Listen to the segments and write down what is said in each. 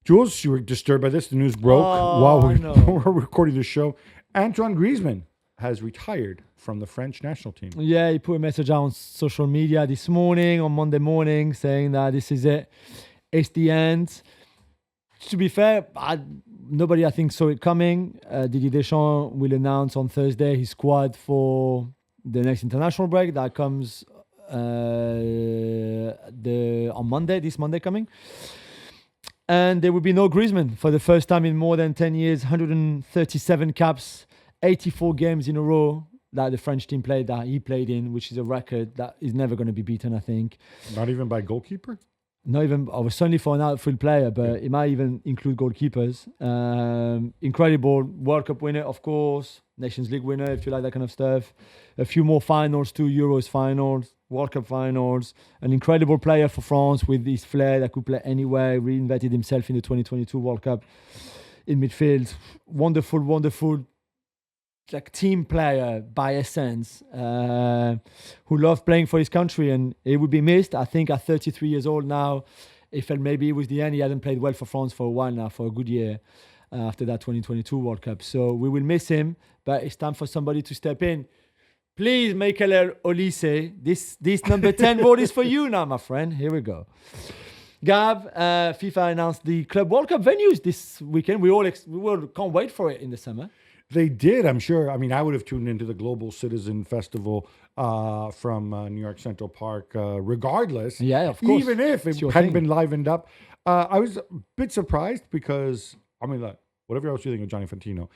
Jules, you were disturbed by this. The news broke while we're recording the show. Antoine Griezmann has retired from the French national team. Yeah, he put a message out on social media this morning, on Monday morning, saying that this is it. It's the end. To be fair, nobody, I think, saw it coming. Didier Deschamps will announce on Thursday his squad for the next international break. That comes on Monday, this Monday coming. And there will be no Griezmann for the first time in more than 10 years. 137 caps, 84 games in a row that the French team played, that he played in, which is a record that is never going to be beaten, I think. Not even by goalkeeper? Not even, certainly for an outfield player, but it might even include goalkeepers. Incredible World Cup winner, of course. Nations League winner, if you like that kind of stuff. A few more finals, 2 Euros finals, World Cup finals. An incredible player for France with his flair that could play anywhere. Reinvented himself in the 2022 World Cup in midfield. Wonderful like team player by essence, who loved playing for his country, and he would be missed. I think at 33 years old now, he felt maybe it was the end. He hadn't played well for France for a while now, for a good year, after that 2022 World Cup. So we will miss him, but it's time for somebody to step in. Please, Michael Olise, this number 10 vote is for you now, my friend. Here we go. Gab, FIFA announced the Club World Cup venues this weekend. We all can't wait for it in the summer. They did, I'm sure. I mean, I would have tuned into the Global Citizen Festival from New York Central Park regardless. Yeah, of course. Even if it hadn't been livened up. I was a bit surprised because, I mean, like, whatever else you think of Gianni Infantino,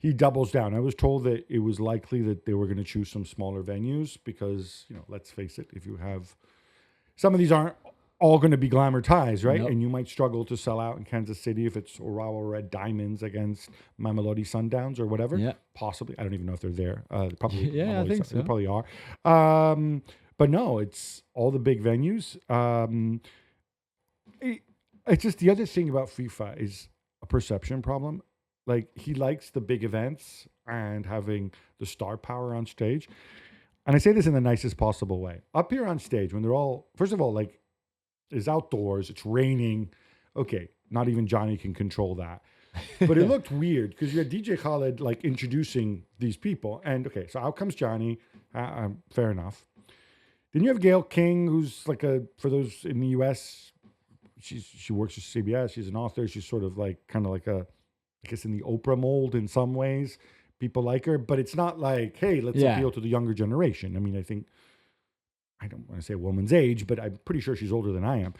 he doubles down. I was told that it was likely that they were going to choose some smaller venues because, let's face it, if you have... Some of these aren't all going to be glamour ties, right? Nope. And you might struggle to sell out in Kansas City if it's Urawa Red Diamonds against Mamelodi Sundowns or whatever. Yeah. Possibly. I don't even know if they're there. Probably. Yeah, I think so. They probably are. But no, it's all the big venues. It's just the other thing about FIFA is a perception problem. Like, he likes the big events and having the star power on stage. And I say this in the nicest possible way. Up here on stage, when they're all, first of all, like, it's outdoors, it's raining. Okay, not even Johnny can control that. But it looked weird because you had DJ Khaled like introducing these people. And okay, so out comes Johnny. Fair enough. Then you have Gail King, who's like for those in the US, she works at CBS. She's an author. She's sort of like kind of like I guess in the Oprah mold in some ways. People like her, but it's not like, hey, let's appeal to the younger generation. I mean, I don't want to say a woman's age, but I'm pretty sure she's older than I am.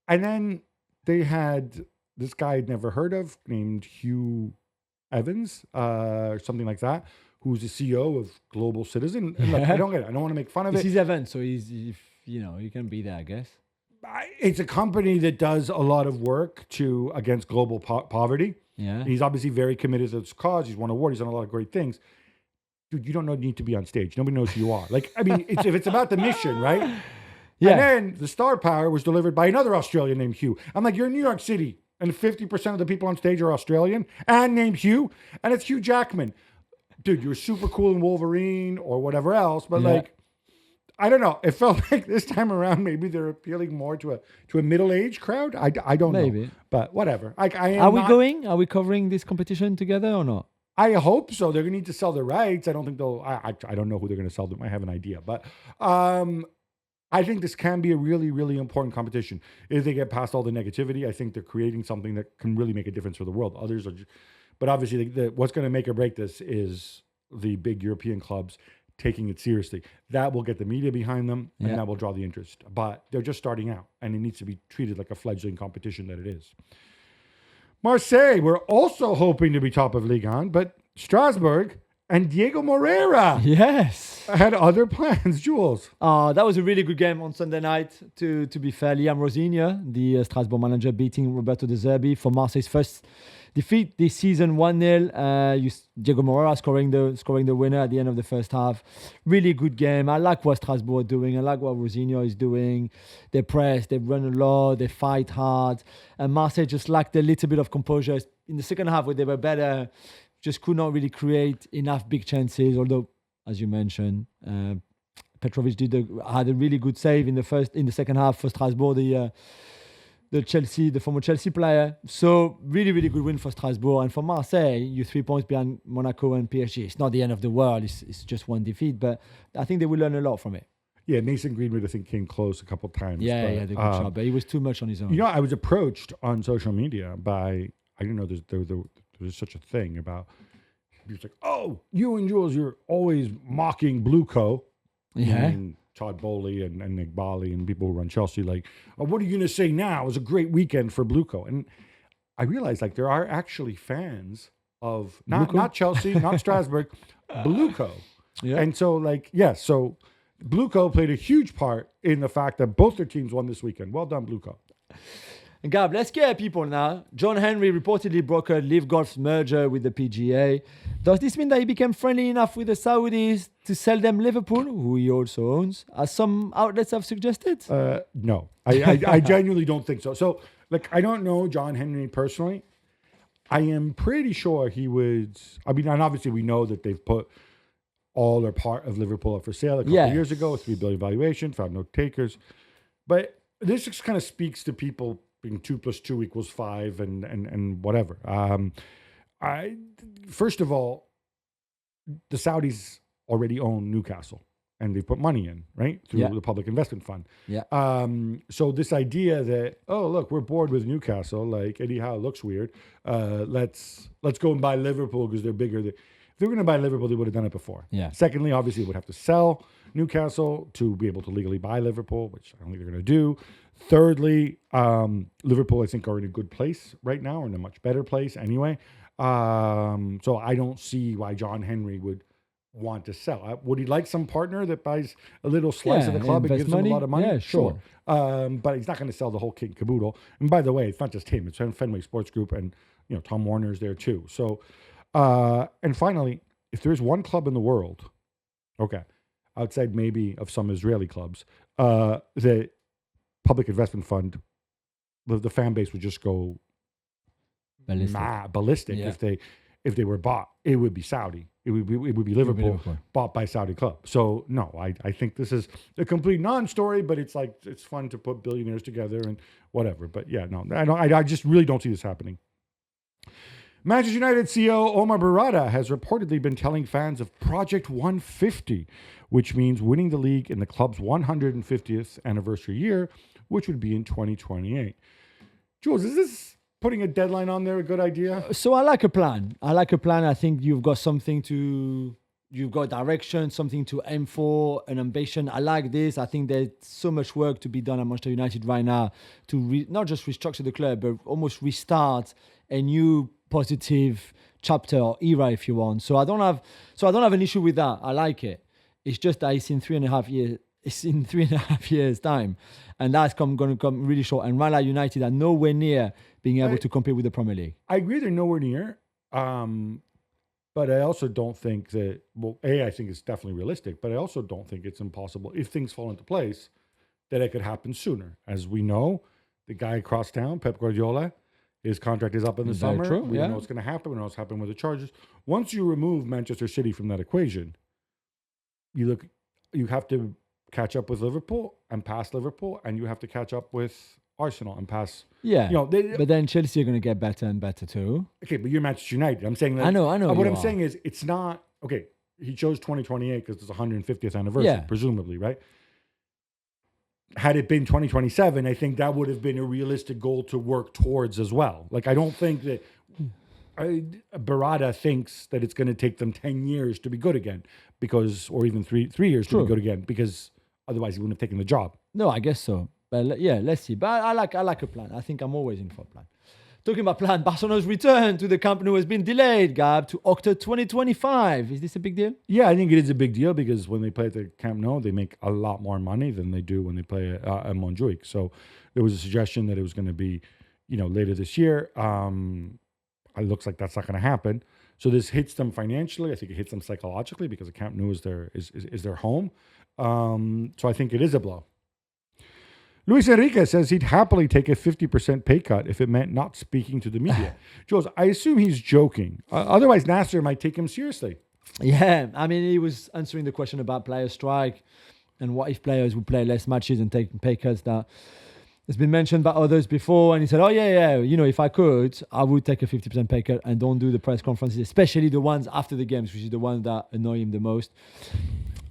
And then they had this guy I'd never heard of named Hugh Evans, or something like that, who's the CEO of Global Citizen. And look, I don't get it. I don't want to make fun of it. It's his event, so he can be there, I guess. It's a company that does a lot of work against global poverty. Yeah. He's obviously very committed to this cause. He's won awards. He's done a lot of great things. Dude, you don't need to be on stage. Nobody knows who you are. Like, I mean, if it's about the mission, right? Yeah. And then the star power was delivered by another Australian named Hugh. I'm like, you're in New York City, and 50% of the people on stage are Australian and named Hugh, and it's Hugh Jackman. Dude, you're super cool in Wolverine or whatever else, but like, I don't know. It felt like this time around, maybe they're appealing more to a middle-aged crowd. I don't know. But whatever. Are we going? Are we covering this competition together or not? I hope so. They're going to need to sell their rights. I don't think they'll... I don't know who they're going to sell them. I have an idea. But I think this can be a really, really important competition. If they get past all the negativity, I think they're creating something that can really make a difference for the world. Others are... But obviously, what's going to make or break this is the big European clubs taking it seriously. That will get the media behind them, and that will draw the interest. But they're just starting out, and it needs to be treated like a fledgling competition that it is. Marseille, we're also hoping to be top of Ligue 1, but Strasbourg and Diego Moreira had other plans. Jules. That was a really good game on Sunday night, to be fair. Liam Rosigne, the Strasbourg manager, beating Roberto De Zerbi for Marseille's first defeat this season, 1-0. Diego Moreira scoring the winner at the end of the first half. Really good game. I like what Strasbourg are doing. I like what Rosigne is doing. They press, they run a lot, they fight hard. And Marseille just lacked a little bit of composure. In the second half, where they were better, just could not really create enough big chances. Although, as you mentioned, Petrovic had a really good save in the second half for Strasbourg. the former Chelsea player. So really, really good win for Strasbourg. And for Marseille, you're 3 points behind Monaco and PSG. It's not the end of the world. It's just one defeat, but I think they will learn a lot from it. Yeah, Mason Greenwood, I think, came close a couple times. Yeah, he did a good job, but he was too much on his own. You know, I was approached on social media by, I didn't know there was such a thing about, he was like, oh, you and Jules, you're always mocking Blueco. Yeah. And Todd Bowley and Nick Bali and people who run Chelsea, like, oh, what are you going to say now? It was a great weekend for Blueco. And I realized, like, there are actually fans of, not Chelsea, not Strasbourg, Blueco. Yeah. And so, like, yes, so Blueco played a huge part in the fact that both their teams won this weekend. Well done, Blueco. And Gab, let's scare people now. John Henry reportedly brokered Live Golf's merger with the PGA. Does this mean that he became friendly enough with the Saudis to sell them Liverpool, who he also owns, as some outlets have suggested? No, I genuinely don't think so. So, like, I don't know John Henry personally. I am pretty sure he would. I mean, and obviously we know that they've put all or part of Liverpool up for sale a couple of years ago, a $3 billion valuation, found no takers. But this just kind of speaks to people being 2 + 2 = 5 and whatever. First of all, the Saudis already own Newcastle and they put money in, right? Through the Public Investment Fund. Yeah. So this idea that, oh, look, we're bored with Newcastle, like Eddie Howe looks weird. Let's go and buy Liverpool because they're bigger. If they were going to buy Liverpool, they would have done it before. Yeah. Secondly, obviously, they would have to sell Newcastle to be able to legally buy Liverpool, which I don't think they're going to do. Thirdly, Liverpool, I think, are in a good place right now, or in a much better place anyway. So I don't see why John Henry would want to sell. Would he like some partner that buys a little slice of the club and gives him a lot of money? Yeah, sure. But he's not going to sell the whole kit and caboodle. And by the way, it's not just him. It's Fenway Sports Group, and Tom Warner's there too. So, and finally, if there's one club in the world, outside maybe of some Israeli clubs, that Public Investment Fund, the fan base would just go ballistic if they were bought. It would be Saudi. It would be Liverpool bought by Saudi club. So no, I think this is a complete non-story, but it's like it's fun to put billionaires together and whatever. But yeah, no, I just really don't see this happening. Manchester United CEO Omar Barada has reportedly been telling fans of Project 150, which means winning the league in the club's 150th anniversary year, which would be in 2028. Jules, is this putting a deadline on there a good idea? So I like a plan. I think you've got you've got direction, something to aim for, an ambition. I like this. I think there's so much work to be done at Manchester United right now to not just restructure the club, but almost restart a new positive chapter or era, if you want. So I don't have an issue with that. I like it. It's just that it's in 3.5 years. It's in 3.5 years' time, and that's going to come really short. And right now, United are nowhere near being able to compete with the Premier League. I agree they're nowhere near, but I also don't think that. Well, I think it's definitely realistic, but I also don't think it's impossible if things fall into place that it could happen sooner. As we know, the guy across town, Pep Guardiola, his contract is up in the summer. True, we don't know what's going to happen. We don't know what's happening with the Chargers. Once you remove Manchester City from that equation, you have to catch up with Liverpool and pass Liverpool, and you have to catch up with Arsenal and pass. Yeah, but then Chelsea are going to get better and better too. Okay, but you're Manchester United. I'm saying that. I know. What I'm saying is, it's not okay. He chose 2028 because it's 150th anniversary, presumably, right? Had it been 2027, I think that would have been a realistic goal to work towards as well. Like, I don't think that Barada thinks that it's going to take them 10 years to be good again, or even three years to be good again, because otherwise he wouldn't have taken the job. No, I guess so. But yeah, let's see. But I like a plan. I think I'm always in for a plan. Talking about plan, Barcelona's return to the Camp Nou has been delayed, Gab, to October 2025. Is this a big deal? Yeah, I think it is a big deal because when they play at the Camp Nou, they make a lot more money than they do when they play at Montjuic. So there was a suggestion that it was going to be, later this year. It looks like that's not going to happen. So this hits them financially. I think it hits them psychologically because the Camp Nou is their home. So I think it is a blow. Luis Enrique says he'd happily take a 50% pay cut if it meant not speaking to the media. Jules, I assume he's joking. Otherwise, Nasser might take him seriously. Yeah, I mean, he was answering the question about player strike and what if players would play less matches and take pay cuts. That It's been mentioned by others before, and he said, "Oh yeah, if I could, I would take a 50% pay cut and don't do the press conferences, especially the ones after the games, which is the ones that annoy him the most."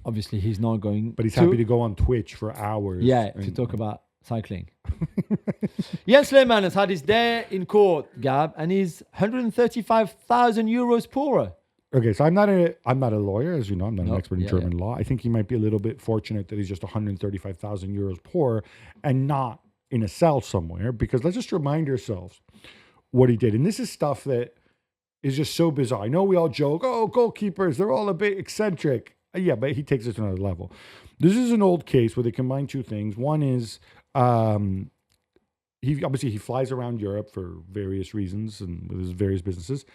Obviously, he's not going. But he's happy to go on Twitch for hours. Yeah, to talk about cycling. Jens Lehmann has had his day in court, Gab, and he's 135,000 euros poorer. Okay, so I'm not a lawyer, as you know. I'm not an expert in German law. I think he might be a little bit fortunate that he's just 135,000 euros poorer and not in a cell somewhere, because let's just remind ourselves what he did. And this is stuff that is just so bizarre. I know we all joke, oh, goalkeepers, they're all a bit eccentric. Yeah, but he takes it to another level. This is an old case where they combine two things. One is he flies around Europe for various reasons and with his various businesses.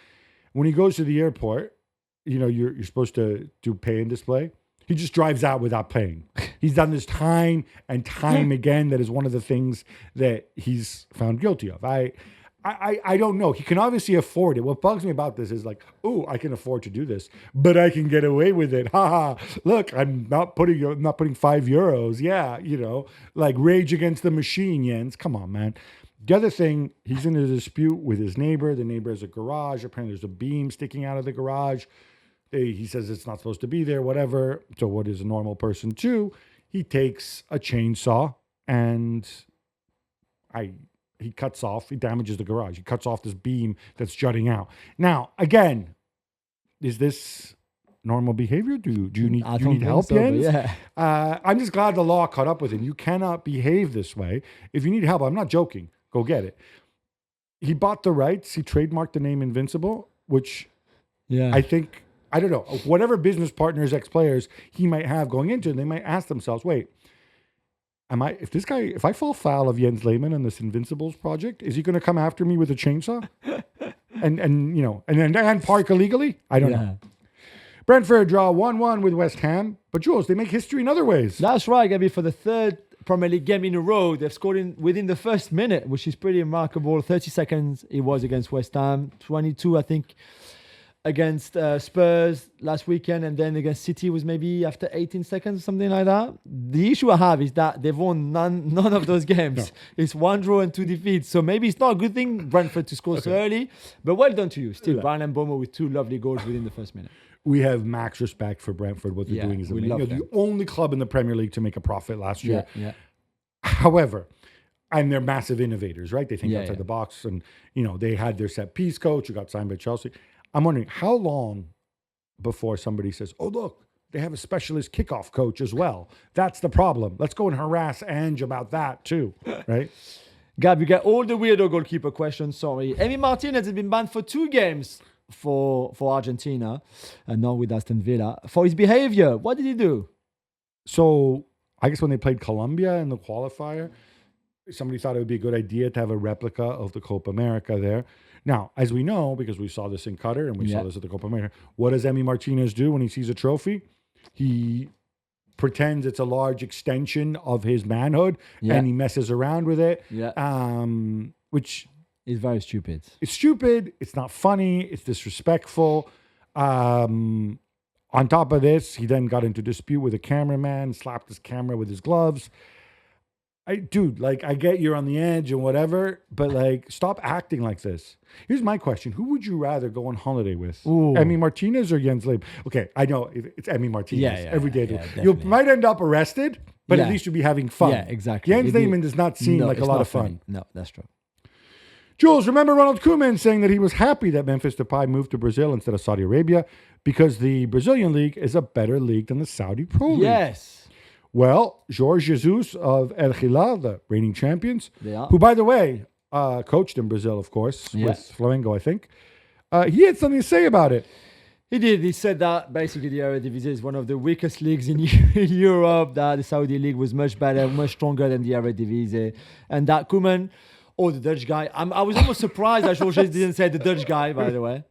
When he goes to the airport, you're supposed to do pay and display. He just drives out without paying. He's done this time and time again. That is one of the things that he's found guilty of. I don't know. He can obviously afford it. What bugs me about this is like, oh, I can afford to do this, but I can get away with it. Ha ha. Look, I'm not putting €5. Yeah, like Rage Against the Machine, Jens. Come on, man. The other thing, he's in a dispute with his neighbor. The neighbor has a garage. Apparently there's a beam sticking out of the garage. He says it's not supposed to be there, whatever. So what is a normal person do? He takes a chainsaw and he damages the garage. He cuts off this beam that's jutting out. Now, again, is this normal behavior? Do you need help, Jens? Yeah. I'm just glad the law caught up with him. You cannot behave this way. If you need help, I'm not joking. Go get it. He bought the rights. He trademarked the name Invincible, which I don't know, whatever business partners, ex-players he might have going into it, they might ask themselves, wait, if I fall foul of Jens Lehmann on this Invincibles project, is he going to come after me with a chainsaw? and park illegally? I don't know. Brentford draw 1-1 with West Ham, but Jules, they make history in other ways. That's right, Gabby. For the third Premier League game in a row, they've scored within the first minute, which is pretty remarkable. 30 seconds it was against West Ham, 22, I think, against Spurs last weekend, and then against City was maybe after 18 seconds, something like that. The issue I have is that they've won none of those games. No. It's 1 draw and 2 defeats. So maybe it's not a good thing, Brentford, to score so early, but well done to you. Still, Brian and Bomo with 2 lovely goals within the first minute. We have max respect for Brentford. What they're doing is amazing. They're the only club in the Premier League to make a profit last year. Yeah. However, and they're massive innovators, right? They think outside the box, and they had their set piece coach who got signed by Chelsea. I'm wondering how long before somebody says, oh, look, they have a specialist kickoff coach as well. That's the problem. Let's go and harass Ange about that too, right? Gab, you get all the weirdo goalkeeper questions, sorry. Emiliano Martínez has been banned for 2 games for Argentina, and not with Aston Villa, for his behavior. What did he do? So I guess when they played Colombia in the qualifier, somebody thought it would be a good idea to have a replica of the Copa America there. Now, as we know, because we saw this in Qatar and we saw this at the Copa America, what does Emiliano Martínez do when he sees a trophy? He pretends it's a large extension of his manhood and he messes around with it, which is very stupid. It's stupid. It's not funny. It's disrespectful. On top of this, he then got into dispute with a cameraman, slapped his camera with his gloves. I get you're on the edge and whatever, but stop acting like this. Here's my question. Who would you rather go on holiday with? Emiliano Martínez or Jens Lehmann? Okay, I know it's Emiliano Martínez every day. You might end up arrested, but at least you'll be having fun. Yeah, exactly. Jens Lehmann does not seem like a lot of fun. No, that's true. Jules, remember Ronald Koeman saying that he was happy that Memphis Depay moved to Brazil instead of Saudi Arabia because the Brazilian league is a better league than the Saudi Pro League. Yes. Well, Jorge Jesus of El Hilal, the reigning champions, who, by the way, coached in Brazil, of course, with Flamengo, I think. He had something to say about it. He did. He said that basically the Eredivisie is one of the weakest leagues in Europe, that the Saudi league was much better, much stronger than the Eredivisie, and that Koeman, the Dutch guy. I was almost surprised that Jorge didn't say the Dutch guy, by the way.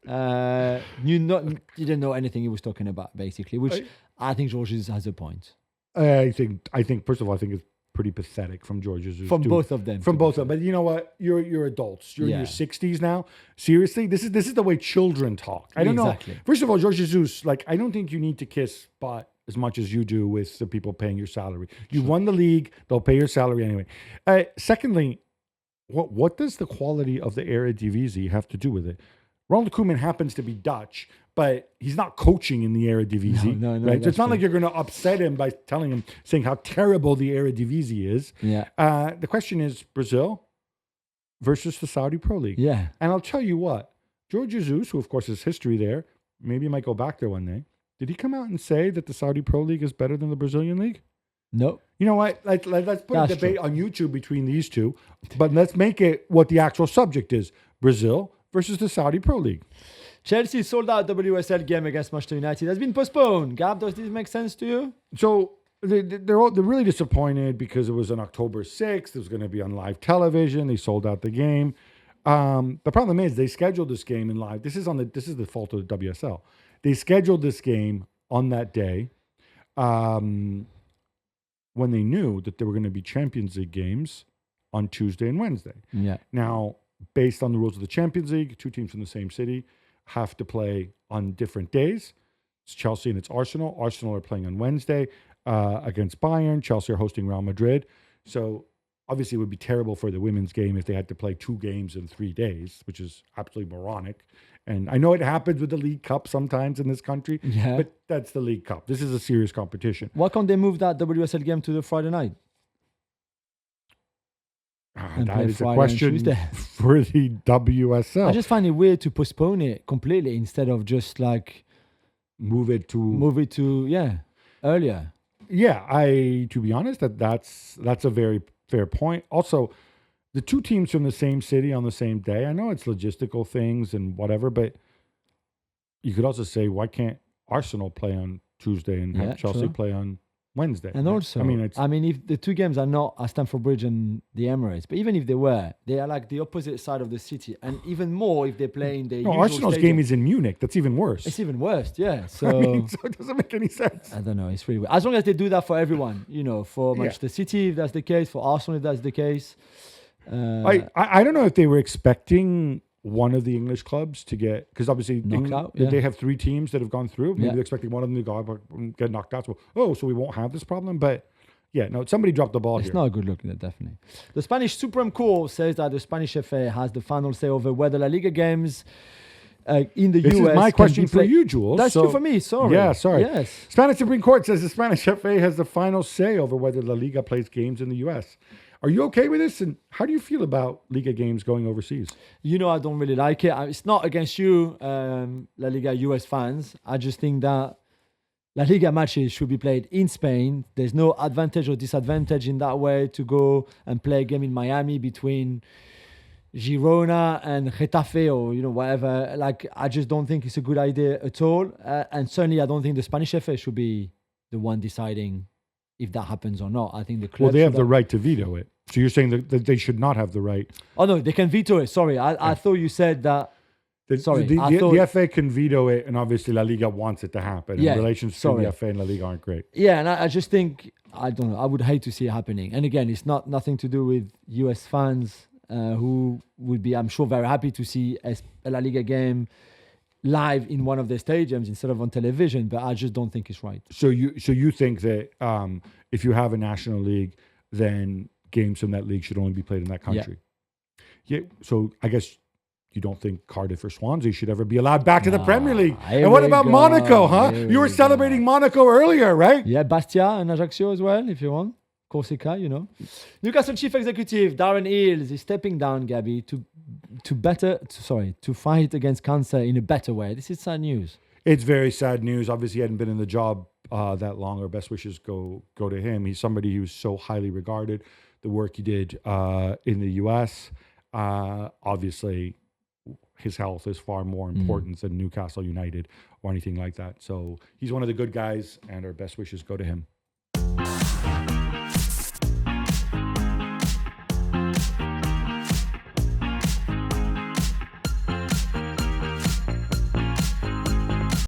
Didn't know anything he was talking about, basically, which I think Jorge has a point. I think first of all, I think it's pretty pathetic from Jorge Jesus. From both of them. From both of them. But you know what? You're adults. You're in your 60s now. Seriously? This is the way children talk. I don't know. First of all, Jorge Jesus, I don't think you need to kiss butt as much as you do with the people paying your salary. You won the league; they'll pay your salary anyway. Secondly, what does the quality of the Eredivisie have to do with it? Ronald Koeman happens to be Dutch, but he's not coaching in the Eredivisie. No, right? So it's not true. like you're going to upset him by saying how terrible the Eredivisie is. Yeah. The question is Brazil versus the Saudi Pro League. Yeah. And I'll tell you what, Jorge Jesus, who of course has history there, maybe might go back there one day. Did he come out and say that the Saudi Pro League is better than the Brazilian League? No. You know what? Let's put That's a debate true. on YouTube between these two, but let's make it what the actual subject is: Brazil versus the Saudi Pro League. Chelsea sold out WSL game against Manchester United. Has been postponed. Gab, does this make sense to you? So they're really disappointed because it was on October 6th. It was going to be on live television. They sold out the game. The problem is they scheduled this game in live. This is the fault of the WSL. They scheduled this game on that day. When they knew that there were going to be Champions League games on Tuesday and Wednesday. Yeah. Now, based on the rules of the Champions League, two teams from the same city have to play on different days. It's Chelsea and it's Arsenal. Arsenal are playing on Wednesday against Bayern. Chelsea are hosting Real Madrid. So obviously it would be terrible for the women's game if they had to play 2 games in 3 days, which is absolutely moronic. And I know it happens with the League Cup sometimes in this country, but that's the League Cup. This is a serious competition. Why can't they move that WSL game to the Friday night? That is a question for the WSL. I just find it weird to postpone it completely instead of just like move it to earlier. Yeah, to be honest, that's a very fair point. Also, the two teams from the same city on the same day, I know it's logistical things and whatever, but you could also say, why can't Arsenal play on Tuesday and have Chelsea play on Wednesday? And also, I mean, if the two games are not at Stamford Bridge and the Emirates, but even if they were, they are like the opposite side of the city. And even more if they play in the usual Arsenal's stadium. game is in Munich. That's even worse. It's even worse, yeah. So, so it doesn't make any sense. I don't know. It's really weird. As long as they do that for everyone, for Manchester City, if that's the case, for Arsenal, if that's the case. I don't know if they were expecting one of the English clubs to get, because obviously they have 3 teams that have gone through. Maybe they're expecting one of them to get knocked out. So we won't have this problem. But somebody dropped the ball here. It's not a good look, definitely. The Spanish Supreme Court says that the Spanish FA has the final say over whether La Liga games in the US. This is my question for you, Jules. That's true for me. Sorry. Yeah, sorry. Yes. Spanish Supreme Court says the Spanish FA has the final say over whether La Liga plays games in the US. Are you okay with this? And how do you feel about Liga games going overseas? I don't really like it. It's not against you, La Liga US fans. I just think that La Liga matches should be played in Spain. There's no advantage or disadvantage in that way to go and play a game in Miami between Girona and Getafe or, whatever. Like, I just don't think it's a good idea at all. And certainly I don't think the Spanish FA should be the one deciding if that happens or not. I think the club. Well, they have the right to veto it. So you're saying that they should not have the right? Oh no, they can veto it. Sorry, I thought you said that. The FA can veto it, and obviously La Liga wants it to happen. Yeah, and relations between the FA and La Liga aren't great. Yeah, and I just think I don't know. I would hate to see it happening. And again, it's nothing to do with US fans who would be, I'm sure, very happy to see a La Liga game live in one of their stadiums instead of on television, but I just don't think it's right. So you think that if you have a national league, then games from that league should only be played in that country? Yeah. So I guess you don't think Cardiff or Swansea should ever be allowed back to the Premier League. And what about Monaco, huh? You were celebrating Monaco earlier, right? Yeah, Bastia and Ajaccio as well, if you want. Corsica, Newcastle Chief Executive Darren Eales is stepping down, Gabby, to fight against cancer in a better way. This is sad news. It's very sad news. Obviously, he hadn't been in the job that long. Our best wishes go to him. He's somebody who's so highly regarded. The work he did in the US, obviously, his health is far more important than Newcastle United or anything like that. So he's one of the good guys, and our best wishes go to him.